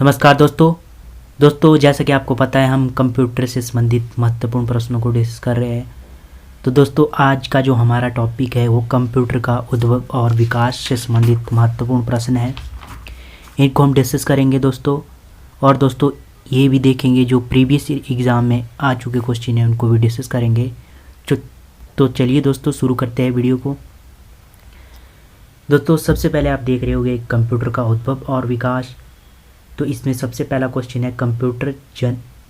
नमस्कार दोस्तों जैसा कि आपको पता है हम कंप्यूटर से संबंधित महत्वपूर्ण प्रश्नों को डिस्कस कर रहे हैं। तो दोस्तों आज का जो हमारा टॉपिक है वो कंप्यूटर का उद्भव और विकास से संबंधित महत्वपूर्ण प्रश्न है। इनको हम डिस्कस करेंगे दोस्तों। और दोस्तों ये भी देखेंगे जो प्रीवियस एग्ज़ाम में आ चुके क्वेश्चन हैं उनको भी डिस्कस करेंगे। तो चलिए दोस्तों शुरू करते हैं वीडियो को। दोस्तों सबसे पहले आप देख रहे होंगे कंप्यूटर का उद्भव और विकास। तो इसमें सबसे पहला क्वेश्चन है कंप्यूटर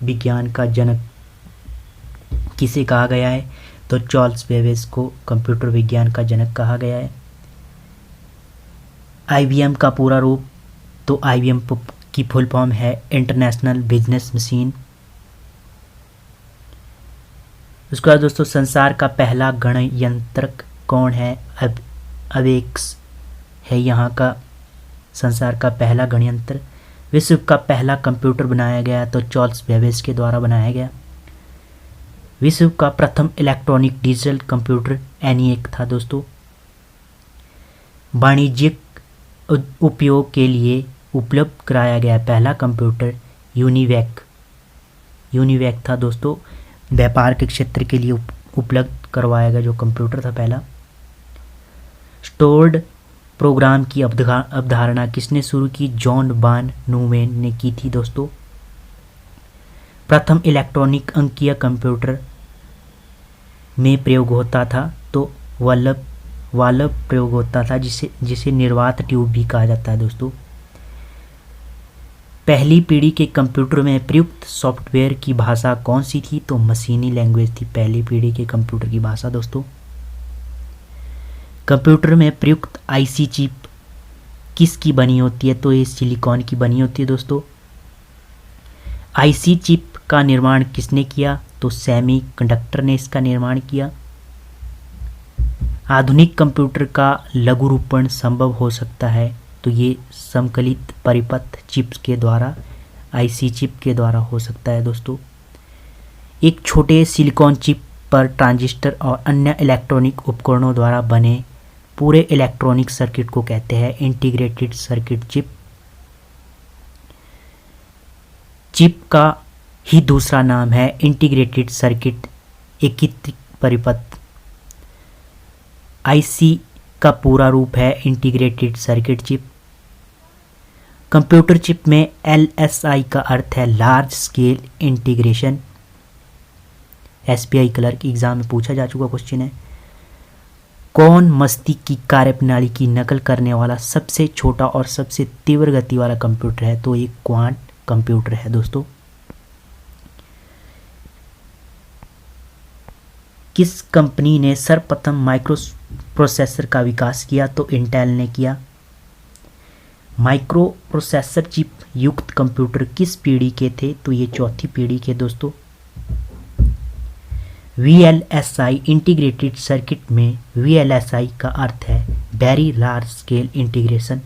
विज्ञान का जनक किसे कहा गया है। तो चार्ल्स बेबेज को कंप्यूटर विज्ञान का जनक कहा गया है। आईबीएम का पूरा रूप, तो आईबीएम की फुल फॉर्म है इंटरनेशनल बिजनेस मशीन। उसके बाद दोस्तों संसार का पहला गणयंत्रक कौन है। अवेक्स है यहाँ का संसार का पहला गणयंत्र। विश्व का पहला कंप्यूटर बनाया गया तो चार्ल्स बेबेज के द्वारा बनाया गया। विश्व का प्रथम इलेक्ट्रॉनिक डिजिटल कंप्यूटर ENIAC था दोस्तों। वाणिज्यिक उपयोग के लिए उपलब्ध कराया गया पहला कंप्यूटर यूनिवैक था दोस्तों। व्यापार के क्षेत्र के लिए उपलब्ध करवाया गया जो कंप्यूटर था पहला। स्टोर्ड प्रोग्राम की अवधारणा किसने शुरू की। जॉन वान न्यूमैन ने की थी दोस्तों। प्रथम इलेक्ट्रॉनिक अंकीय कंप्यूटर में प्रयोग होता था तो वाल्व प्रयोग होता था जिसे निर्वात ट्यूब भी कहा जाता है दोस्तों। पहली पीढ़ी के कंप्यूटर में प्रयुक्त सॉफ्टवेयर की भाषा कौन सी थी। तो मशीनी लैंग्वेज थी पहली पीढ़ी के कंप्यूटर की भाषा दोस्तों। कंप्यूटर में प्रयुक्त आईसी चिप किसकी बनी होती है। तो ये सिलिकॉन की बनी होती है दोस्तों। आईसी चिप का निर्माण किसने किया। तो सेमीकंडक्टर ने इसका निर्माण किया। आधुनिक कंप्यूटर का लघुरूपण संभव हो सकता है तो ये समकलित परिपथ चिप्स के द्वारा आईसी चिप के द्वारा हो सकता है दोस्तों। एक छोटे सिलिकॉन चिप पर ट्रांजिस्टर और अन्य इलेक्ट्रॉनिक उपकरणों द्वारा बने पूरे इलेक्ट्रॉनिक सर्किट को कहते हैं इंटीग्रेटेड सर्किट चिप। चिप का ही दूसरा नाम है इंटीग्रेटेड सर्किट एकीकृत परिपथ। आईसी का पूरा रूप है integrated circuit chip. Computer chip में LSI का अर्थ है large scale integration. SBI clerk exam में पूछा जा चुका क्वेश्चन है। कौन मस्तिष्क की कार्यप्रणाली की नकल करने वाला सबसे छोटा और सबसे तीव्र गति वाला कंप्यूटर है। तो ये क्वांट कंप्यूटर है दोस्तों। किस कंपनी ने सर्वप्रथम माइक्रो प्रोसेसर का विकास किया। तो इंटेल ने किया। माइक्रो प्रोसेसर चिप युक्त कंप्यूटर किस पीढ़ी के थे। तो ये चौथी पीढ़ी के दोस्तों। VLSI इंटीग्रेटेड सर्किट में VLSI का अर्थ है very large scale integration.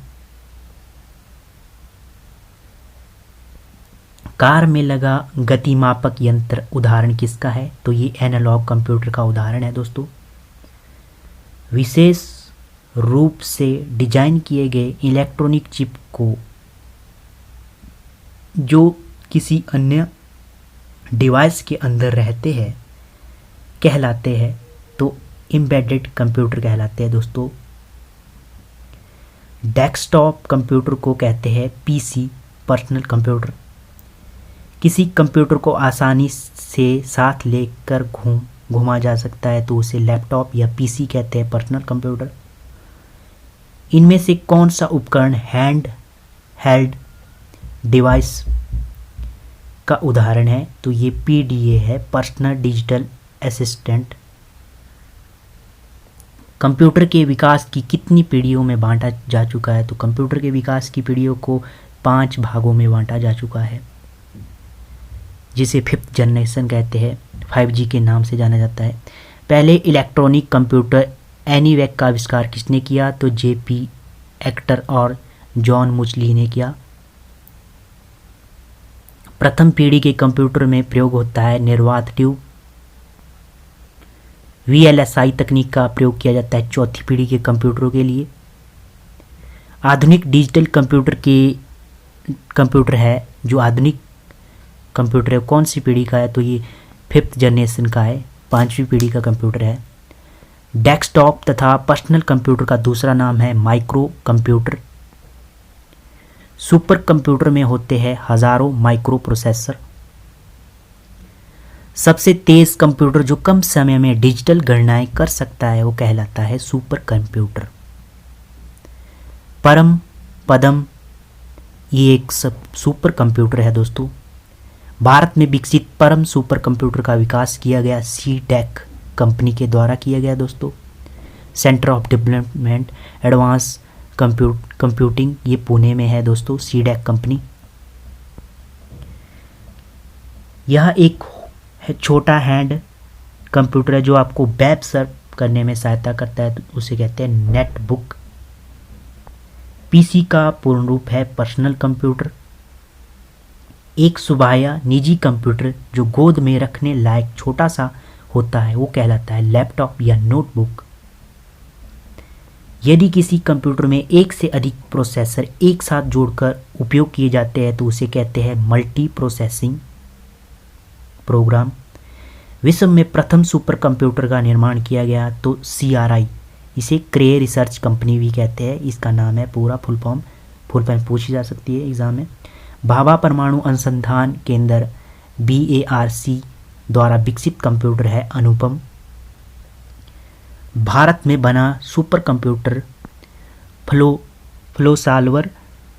Car में लगा गतिमापक यंत्र उदाहरण किसका है। तो ये एनालॉग कंप्यूटर का उदाहरण है दोस्तों। विशेष रूप से डिजाइन किए गए इलेक्ट्रॉनिक चिप को जो किसी अन्य डिवाइस के अंदर रहते हैं कहलाते हैं तो एम्बेडेड कंप्यूटर कहलाते हैं दोस्तों। डेस्कटॉप कंप्यूटर को कहते हैं PC पर्सनल कंप्यूटर। किसी कंप्यूटर को आसानी से साथ लेकर घुमा जा सकता है तो उसे लैपटॉप या PC कहते हैं पर्सनल कंप्यूटर। इनमें से कौन सा उपकरण हैंड हेल्ड डिवाइस का उदाहरण है। तो ये PDA है पर्सनल डिजिटल असिस्टेंट। कंप्यूटर के विकास की कितनी पीढ़ियों में बांटा जा चुका है। तो कंप्यूटर के विकास की पीढ़ियों को 5 भागों में बांटा जा चुका है जिसे 5th जनरेशन कहते हैं। 5G के नाम से जाना जाता है। पहले इलेक्ट्रॉनिक कंप्यूटर ENIAC का आविष्कार किसने किया। तो JP एक्टर और जॉन मुचली ने किया। प्रथम पीढ़ी के कंप्यूटर में प्रयोग होता है निर्वात ट्यूब। VLSI तकनीक का प्रयोग किया जाता है चौथी पीढ़ी के कंप्यूटरों के लिए। आधुनिक डिजिटल कंप्यूटर के कंप्यूटर है जो आधुनिक कंप्यूटर है कौन सी पीढ़ी का है, तो ये 5th जनरेशन का है, 5वीं पीढ़ी का कंप्यूटर है। डेस्कटॉप तथा पर्सनल कंप्यूटर का दूसरा नाम है माइक्रो कंप्यूटर। सुपर कंप्यूटर में होते हैं हजारों माइक्रो प्रोसेसर। सबसे तेज कंप्यूटर जो कम समय में डिजिटल गणनाएं कर सकता है वो कहलाता है सुपर कंप्यूटर। परम पदम ये एक सब सुपर कंप्यूटर है दोस्तों। भारत में विकसित परम सुपर कंप्यूटर का विकास किया गया सीडेक कंपनी के द्वारा किया गया दोस्तों। Centre of development advance computing ये पुणे में है दोस्तों, सीडेक कंपनी। यह एक छोटा हैंड कंप्यूटर है जो आपको वेब सर्फ करने में सहायता करता है, तो उसे कहते हैं नेटबुक। पीसी का पूर्ण रूप है पर्सनल कंप्यूटर। एक सुबाह्य निजी कंप्यूटर जो गोद में रखने लायक छोटा सा होता है वो कहलाता है लैपटॉप या नोटबुक। यदि किसी कंप्यूटर में एक से अधिक प्रोसेसर एक साथ जोड़कर उपयोग किए जाते हैं तो उसे कहते हैं मल्टी प्रोसेसिंग प्रोग्राम। विश्व में प्रथम सुपर कंप्यूटर का निर्माण किया गया तो CRI, इसे क्रे रिसर्च कंपनी भी कहते हैं, इसका नाम है पूरा फुल फॉर्म पूछी जा सकती है एग्जाम में। भाभा परमाणु अनुसंधान केंद्र BARC द्वारा विकसित कंप्यूटर है अनुपम। भारत में बना सुपर कंप्यूटर फ्लोसाल्वर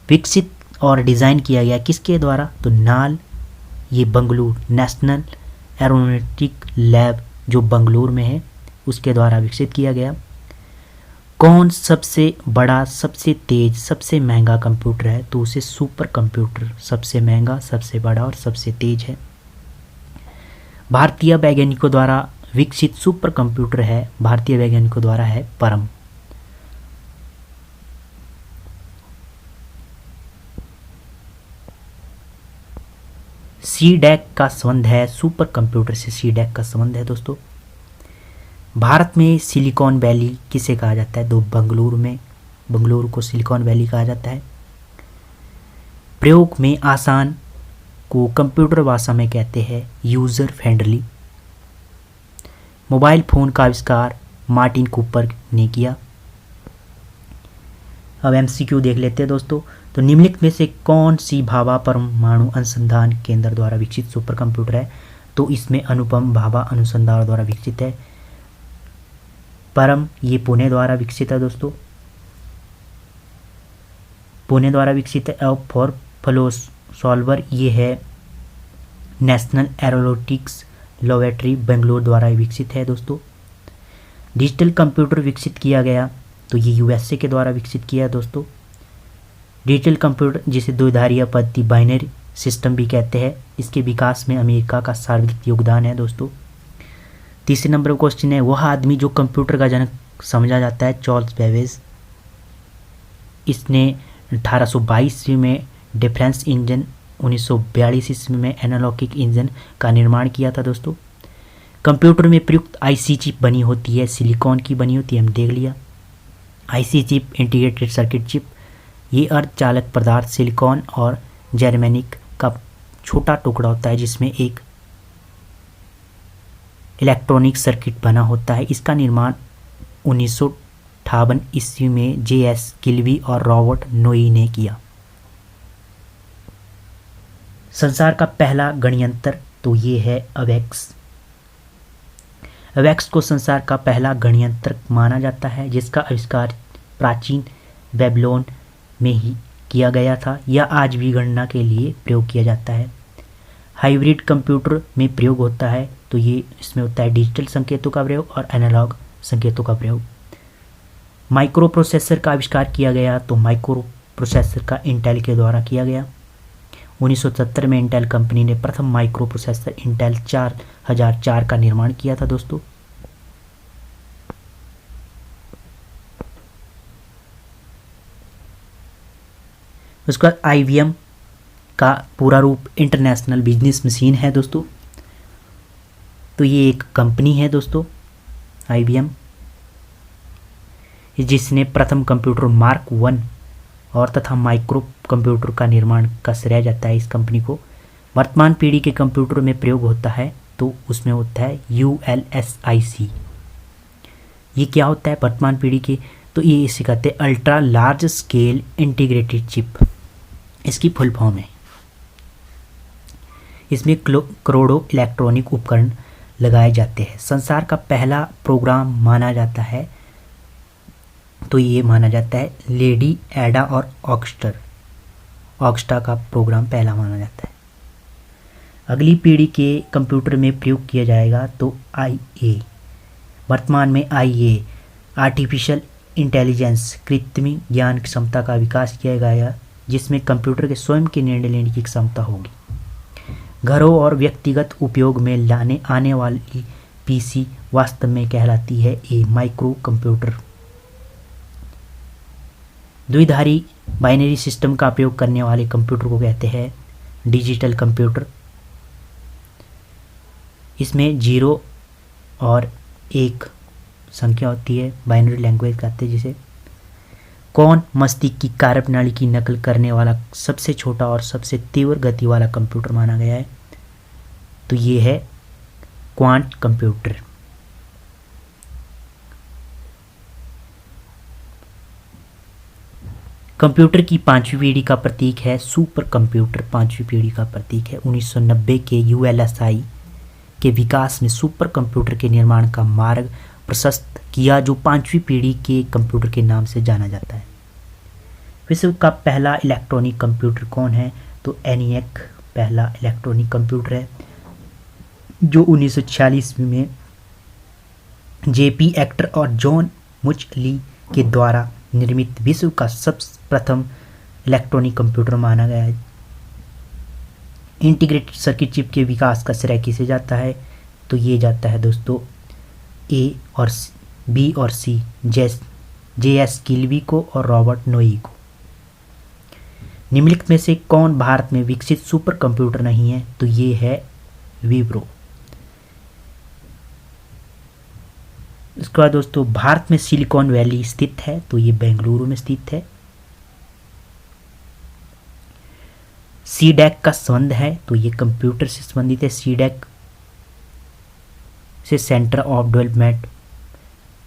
विकसित और डिज़ाइन किया गया किसके द्वारा, तो नाल, ये बंगलुरु नेशनल एरोनॉटिक लैब जो बंगलुरु में है उसके द्वारा विकसित किया गया। कौन सबसे बड़ा, सबसे तेज, सबसे महंगा कंप्यूटर है, तो उसे सुपर कंप्यूटर सबसे महंगा, सबसे बड़ा और सबसे तेज है। भारतीय वैज्ञानिकों द्वारा विकसित सुपर कंप्यूटर है, भारतीय वैज्ञानिकों द्वारा है परम। सीडेक का संबंध है सुपर कंप्यूटर से, सीडेक का संबंध है दोस्तों। भारत में सिलिकॉन वैली किसे कहा जाता है, तो बंगलुरु को सिलिकॉन वैली कहा जाता है। प्रयोग में आसान को कंप्यूटर भाषा में कहते हैं यूजर फ्रेंडली। मोबाइल फोन का आविष्कार मार्टिन कूपर ने किया। अब MCQ देख लेते हैं दोस्तों। तो निम्नलिखित में से कौन सी भाभा परमाणु अनुसंधान केंद्र द्वारा विकसित सुपर कंप्यूटर है, तो इसमें अनुपम भाभा अनुसंधान द्वारा विकसित है। परम ये पुणे द्वारा विकसित है दोस्तों, पुणे द्वारा विकसित है। और फॉर फ्लोसॉल्वर ये है नेशनल एरोनॉटिक्स लैबोरेटरी बेंगलोर द्वारा विकसित है दोस्तों। डिजिटल कंप्यूटर विकसित किया गया तो ये USA के द्वारा विकसित किया है दोस्तों। डिजिटल कंप्यूटर जिसे द्विधारीय पद्धति बाइनरी सिस्टम भी कहते हैं, इसके विकास में अमेरिका का सर्वाधिक योगदान है दोस्तों। तीसरे नंबर का क्वेश्चन है, वह आदमी जो कंप्यूटर का जनक समझा जाता है चार्ल्स बेबेज। इसने 1822 ईस्वी में डिफरेंस इंजन, 1942 ईस्वी में एनालॉगिक इंजन का निर्माण किया था दोस्तों। कंप्यूटर में प्रयुक्त IC चिप बनी होती है, सिलिकॉन की बनी होती है, हम देख लिया। IC chip integrated circuit chip, ये अर्धचालक पदार्थ सिलिकॉन और जर्मेनिक का छोटा टुकड़ा होता है जिसमें एक इलेक्ट्रॉनिक सर्किट बना होता है। इसका निर्माण 1958 ईस्वी में JS किल्वी और रॉबर्ट नोई ने किया। संसार का पहला गणयंत्र तो ये है अवेक्स। अवेक्स को संसार का पहला गणयंत्र माना जाता है जिसका आविष्कार प्राचीन बेबीलोन में ही किया गया था। यह आज भी गणना के लिए प्रयोग किया जाता है। हाइब्रिड कंप्यूटर में प्रयोग होता है तो ये इसमें होता है डिजिटल संकेतों का प्रयोग और एनालॉग संकेतों का प्रयोग। माइक्रो प्रोसेसर का आविष्कार किया गया तो माइक्रो प्रोसेसर का इंटेल के द्वारा किया गया। 1970 में इंटेल कंपनी ने प्रथम माइक्रो प्रोसेसर इंटेल 4004 का निर्माण किया था दोस्तों। उसके बाद IBM का पूरा रूप इंटरनेशनल बिजनेस मशीन है दोस्तों। तो ये एक कंपनी है दोस्तों IBM, जिसने प्रथम कंप्यूटर मार्क 1 और तथा माइक्रो कंप्यूटर का निर्माण का श्रेय जाता है इस कंपनी को। वर्तमान पीढ़ी के कंप्यूटर में प्रयोग होता है तो उसमें होता है ULSIC। ये क्या होता है वर्तमान पीढ़ी के, तो ये इसे कहते हैं ultra large scale integrated chip, इसकी फुल फॉर्म है। इसमें करोड़ों इलेक्ट्रॉनिक उपकरण लगाए जाते हैं। संसार का पहला प्रोग्राम माना जाता है, तो ये माना जाता है लेडी एडा और ऑक्स्टा का प्रोग्राम पहला माना जाता है। अगली पीढ़ी के कंप्यूटर में प्रयोग किया जाएगा तो IA। वर्तमान में IA आर्टिफिशियल इंटेलिजेंस कृत्रिम ज्ञान क्षमता का विकास किया गया, जिसमें कंप्यूटर के स्वयं के निर्णय लेने की क्षमता होगी। घरों और व्यक्तिगत उपयोग में लाने आने वाली PC वास्तव में कहलाती है ए माइक्रो कंप्यूटर। द्विधारी बाइनरी सिस्टम का प्रयोग करने वाले कंप्यूटर को कहते हैं डिजिटल कंप्यूटर। इसमें 0 और 1 संख्या होती है, बाइनरी लैंग्वेज कहते हैं जिसे। कौन मस्तिष्क की कार्यप्रणाली की नकल करने वाला सबसे छोटा और सबसे तीव्र गति वाला कंप्यूटर माना गया है, तो ये है क्वांट कंप्यूटर। कंप्यूटर की पांचवी पीढ़ी का प्रतीक है सुपर कंप्यूटर। पांचवी पीढ़ी का प्रतीक है 1990 के ULSI के विकास में सुपर कंप्यूटर के निर्माण का मार्ग प्रशस्त किया, जो पांचवी पीढ़ी के कंप्यूटर के नाम से जाना जाता है। विश्व का पहला इलेक्ट्रॉनिक कंप्यूटर कौन है, तो ENIAC पहला इलेक्ट्रॉनिक कंप्यूटर है, जो 1946 में JP एक्टर और जॉन मुचली के द्वारा निर्मित विश्व का सर्वप्रथम इलेक्ट्रॉनिक कंप्यूटर माना गया है। इंटीग्रेटेड सर्किट चिप के विकास का श्रेय किसे जाता है, तो ये जाता है दोस्तों B और C JS किल्बी को और रॉबर्ट नोई को। निम्नलिखित में से कौन भारत में विकसित सुपर कंप्यूटर नहीं है, तो ये है विप्रो। इसके बाद दोस्तों भारत में सिलिकॉन वैली स्थित है, तो ये बेंगलुरु में स्थित है। CDAC का संबंध है, तो ये कंप्यूटर से संबंधित है। CDAC से centre of development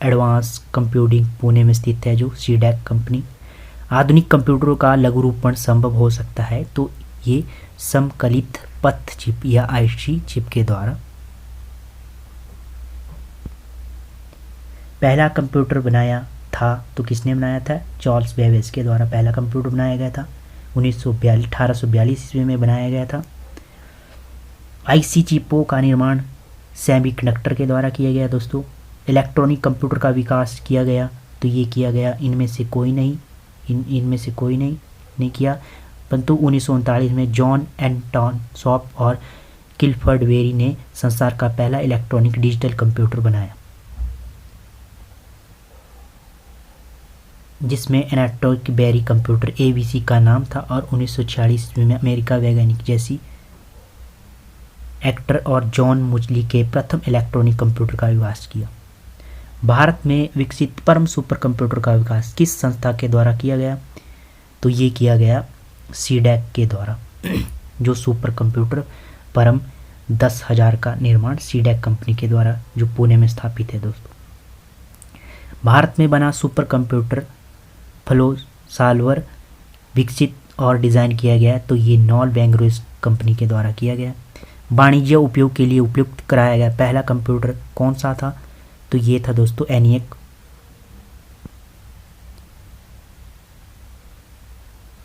advance computing Pune में स्थित है, जो CDAC कंपनी। आधुनिक कंप्यूटरों का लघुरूपण संभव हो सकता है, तो ये समकलित पथ चिप या IC चिप के द्वारा। पहला कंप्यूटर बनाया था, तो किसने बनाया था, चार्ल्स बेबेज के द्वारा पहला कंप्यूटर बनाया गया था। 1842 ईस्वी में बनाया गया था। IC चिपों का निर्माण सेमीकंडक्टर के द्वारा किया गया दोस्तों। इलेक्ट्रॉनिक कंप्यूटर का विकास किया गया, तो ये किया गया इनमें से कोई नहीं किया, परंतु 1939 में जॉन एंटन शॉप और क्लिफर्ड वेरी ने संसार का पहला इलेक्ट्रॉनिक डिजिटल कंप्यूटर बनाया, जिसमें एनाटॉमिक बेरी कंप्यूटर ABC का नाम था। और 1946 ईस्वी में अमेरिका वैज्ञानिक जैसी एक्टर और जॉन मुचली के प्रथम इलेक्ट्रॉनिक कंप्यूटर का विकास किया। भारत में विकसित परम सुपर कंप्यूटर का विकास किस संस्था के द्वारा किया गया, तो ये किया गया CDAC के द्वारा। जो सुपर कंप्यूटर परम 10,000 का निर्माण CDAC कंपनी के द्वारा, जो पुणे में स्थापित है दोस्तों। भारत में बना सुपर कंप्यूटर फ्लो सॉल्वर विकसित और डिज़ाइन किया गया, तो ये नॉल बेंगलुरु कंपनी के द्वारा किया गया। वाणिज्य उपयोग के लिए उपयुक्त कराया गया पहला कंप्यूटर कौन सा था, तो ये था दोस्तों ENIAC।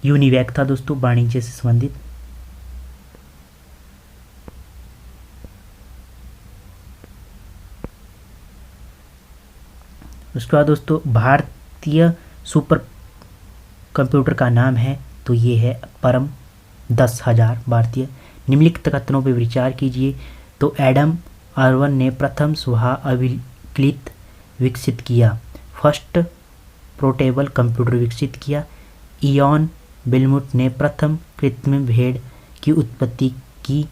यूनिवैक था दोस्तों वाणिज्य से संबंधित। उसके बाद दोस्तों भारतीय सुपर कंप्यूटर का नाम है, तो ये है परम 10,000 भारतीय। निम्नलिखित कथनों पर विचार कीजिए, तो एडम अर्वन ने प्रथम सुहा अभिलिखित विकसित किया, फर्स्ट पोर्टेबल कंप्यूटर विकसित किया। इयॉन बिलमुट ने प्रथम कृत्रिम भेड़ की उत्पत्ति की,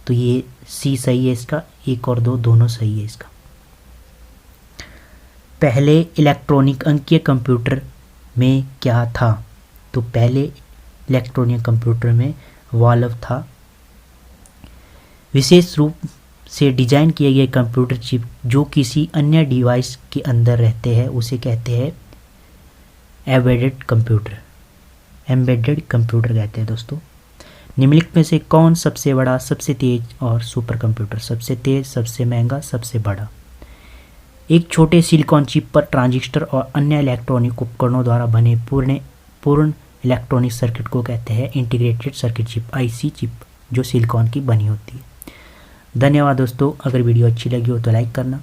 तो ये C सही है इसका, 1 और 2 दोनों सही है इसका। पहले इलेक्ट्रॉनिक अंकीय कंप्यूटर में क्या था, तो पहले इलेक्ट्रॉनिक कंप्यूटर में वाल्व था। विशेष रूप से डिजाइन किए गए कंप्यूटर चिप जो किसी अन्य डिवाइस के अंदर रहते हैं उसे कहते हैं एम्बेडेड कंप्यूटर कहते हैं दोस्तों। निम्नलिखित में से कौन सबसे बड़ा, सबसे तेज और सुपर कंप्यूटर? सबसे तेज, सबसे महंगा, सबसे बड़ा। एक छोटे सिलिकॉन चिप पर ट्रांजिस्टर और अन्य इलेक्ट्रॉनिक उपकरणों द्वारा बने पूर्ण इलेक्ट्रॉनिक सर्किट को कहते हैं integrated circuit chip, IC chip, जो सिलिकॉन की बनी होती है। धन्यवाद दोस्तों। अगर वीडियो अच्छी लगी हो तो लाइक करना।